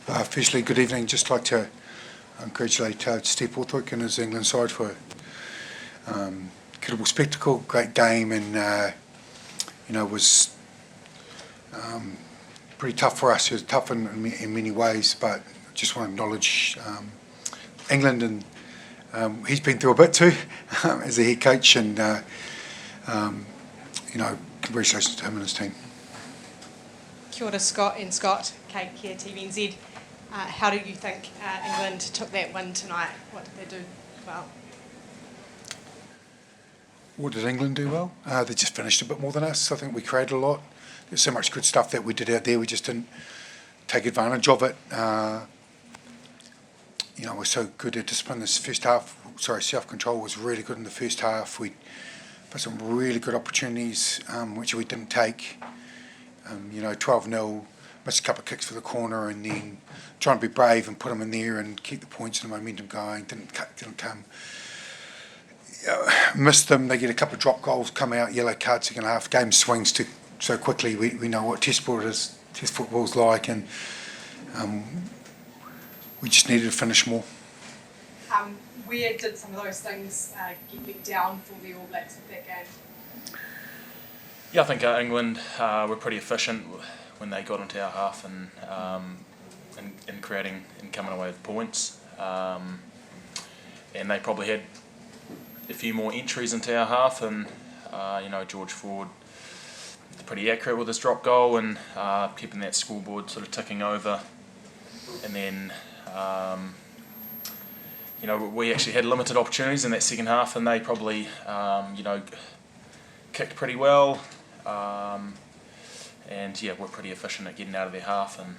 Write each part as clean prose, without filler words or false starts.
Firstly, good evening. Just like to congratulate Steve Borthwick and his England side for incredible spectacle, great game, and was pretty tough for us. It was tough in many ways, but just want to acknowledge England, and he's been through a bit too as a head coach, and congratulations to him and his team. Kia ora, Scott and Scott, Kate here, TVNZ. How do you think England took that win tonight? What did they do well? What did England do well? They just finished a bit more than us. I think we created a lot. There's so much good stuff that we did out there. We just didn't take advantage of it. We're so good at discipline this first half. Self-control was really good in the first half. We had some really good opportunities, which we didn't take. 12-0, missed a couple of kicks for the corner, and then trying to be brave and put them in there and keep the points and the momentum going. Didn't come. Missed them. They get a couple of drop goals, come out, yellow card, second half. Game swings so quickly. We know what Test football's like, and we just needed to finish more. Where did some of those things get let down for the All Blacks with that game? Yeah, I think England were pretty efficient when they got into our half and creating and coming away with points. And they probably had a few more entries into our half, and George Ford pretty accurate with his drop goal and keeping that scoreboard sort of ticking over. And then we actually had limited opportunities in that second half, and they probably kicked pretty well. We're pretty efficient at getting out of their half, and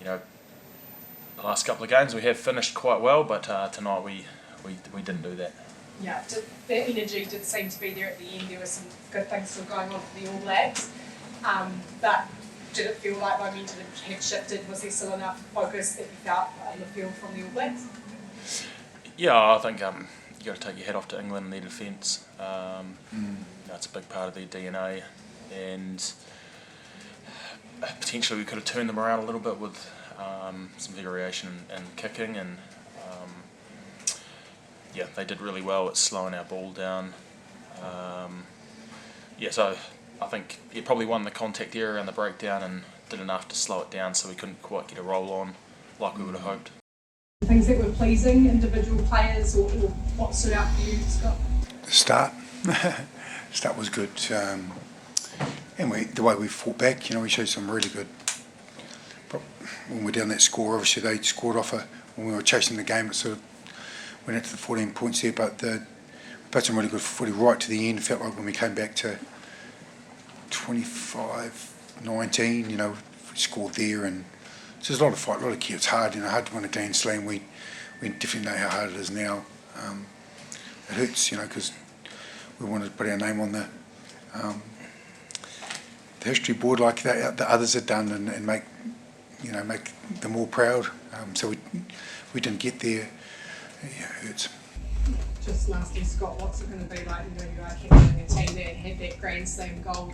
the last couple of games we have finished quite well, but tonight we didn't do that. Yeah, the energy did seem to be there at the end. There were some good things still going on for the All Blacks, but did it feel like momentum had shifted? Was there still enough focus that you felt on the field from the All Blacks? Yeah, I think you got to take your hat off to England and their defence. It's a big part of their DNA, and potentially we could have turned them around a little bit with some variation and kicking, and they did really well at slowing our ball down. So I think he probably won the contact area and the breakdown and did enough to slow it down, so we couldn't quite get a roll on like we would have hoped. Things that were pleasing, individual players, or what stood out for you, Scott? The start was good, and the way we fought back, we showed some really good. When we're down that score, obviously they scored off when we were chasing the game. It sort of went out to the 14 points there, but we played some really good footy right to the end. Felt like when we came back to 25-19, we scored there, and so there's a lot of fight, a lot of kids. It's hard, hard to win a Grand Slam. We definitely know how hard it is now. It hurts, because we wanted to put our name on the history board like that the others had done, and make them all proud. So we didn't get there. It hurts. Just lastly, Scott, what's it going to be like? You are captaining a team that had that Grand Slam goal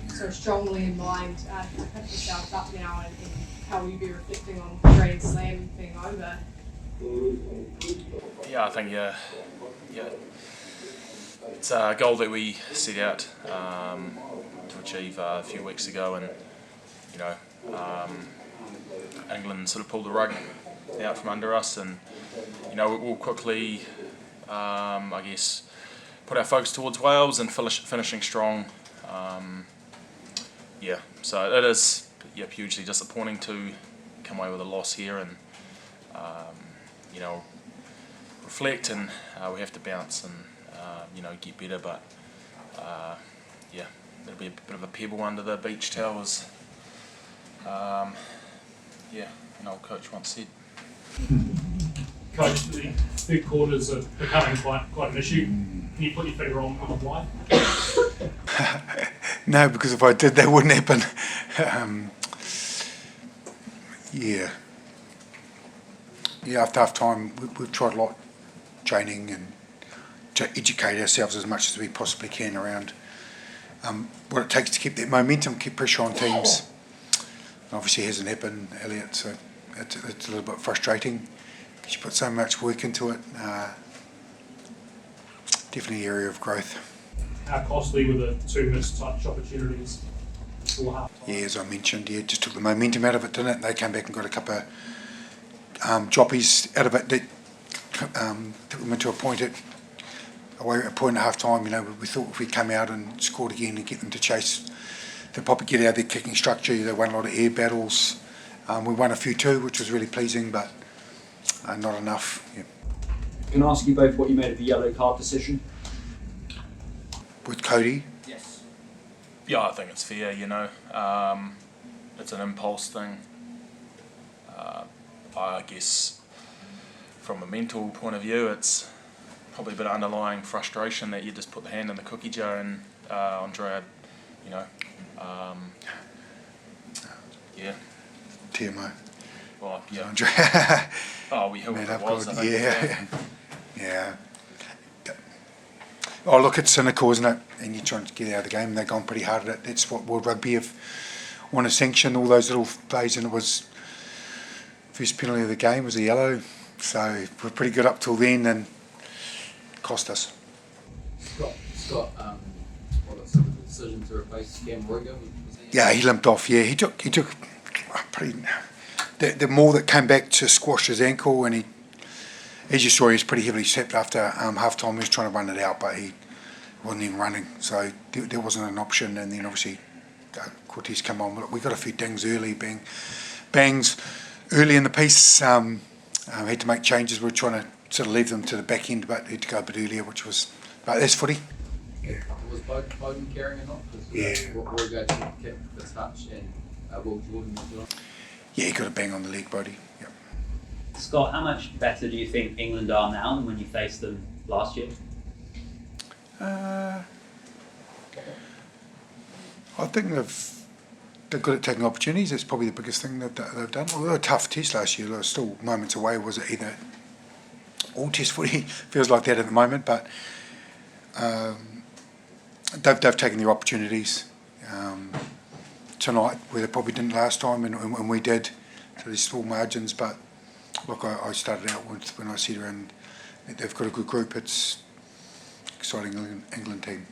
so strongly in mind. To pick yourself up now, and how will you be reflecting on Grand Slam being over? Yeah, I think it's a goal that we set out to achieve a few weeks ago, and England sort of pulled the rug out from under us, and we'll quickly put our focus towards Wales and finishing strong. So it is hugely disappointing to come away with a loss here, and reflect, and we have to bounce and get better, but it'll be a bit of a pebble under the beach towels. An old coach once said. Coach, the third quarters are becoming quite an issue. Can you put your finger on why? No, because if I did, that wouldn't happen. After half time, we've tried a lot, training and to educate ourselves as much as we possibly can around what it takes to keep that momentum, keep pressure on teams. Obviously, it hasn't happened, Elliot, so it's a little bit frustrating because you put so much work into it. Definitely an area of growth. How costly were the 2 missed touch opportunities before half time? Yeah, as I mentioned, yeah, just took the momentum out of it, didn't it? They came back and got a couple of joppies out of it that took them into a point at half time. You know, we thought if we come out and scored again and get them to chase, they'd probably get out of their kicking structure. They won a lot of air battles. We won a few too, which was really pleasing, but not enough. Yeah. Can I ask you both what you made of the yellow card decision? With Cody, Yes. Yeah, I think it's fair, you know. It's an impulse thing. I guess from a mental point of view, it's probably a bit of underlying frustration that you just put the hand in the cookie jar and Andrea, you know, yeah. TMO, Well, yeah. Andre. Oh, we Man it up was, good. I think. Yeah. Yeah. Oh, look, it's cynical, isn't it? And you're trying to get out of the game, and they've gone pretty hard at it. That's what World Rugby have want to sanction, all those little plays, and it was first penalty of the game was a yellow, so we're pretty good up till then, and cost us. Scott, what was the decision to replace Cam Ruger? Yeah, he limped off. Yeah, he took pretty. The more that came back to squash his ankle, and he, as you saw, he was pretty heavily sapped after half time. He was trying to run it out, but he wasn't even running, so there wasn't an option. And then obviously Cortez come on. We got a few dings early, bangs early in the piece. Had to make changes. We were trying to sort of leave them to the back end, but had to go a bit earlier, which was. But that's footy. Yeah. Was Bowden carrying or not? Yeah. Ruger kept the touch and Will Jordan was on. Yeah, he got a bang on the leg, Bodie. Yep. Scott, how much better do you think England are now than when you faced them last year? I think they're good at taking opportunities. That's probably the biggest thing that they've done. Although a tough test last year, they were still moments away. Was it either all test footy? Feels like that at the moment, but they've taken their opportunities tonight, where they probably didn't last time, and we did. So there's small margins, but look, I started out with when I said around they've got a good group. It's exciting England team.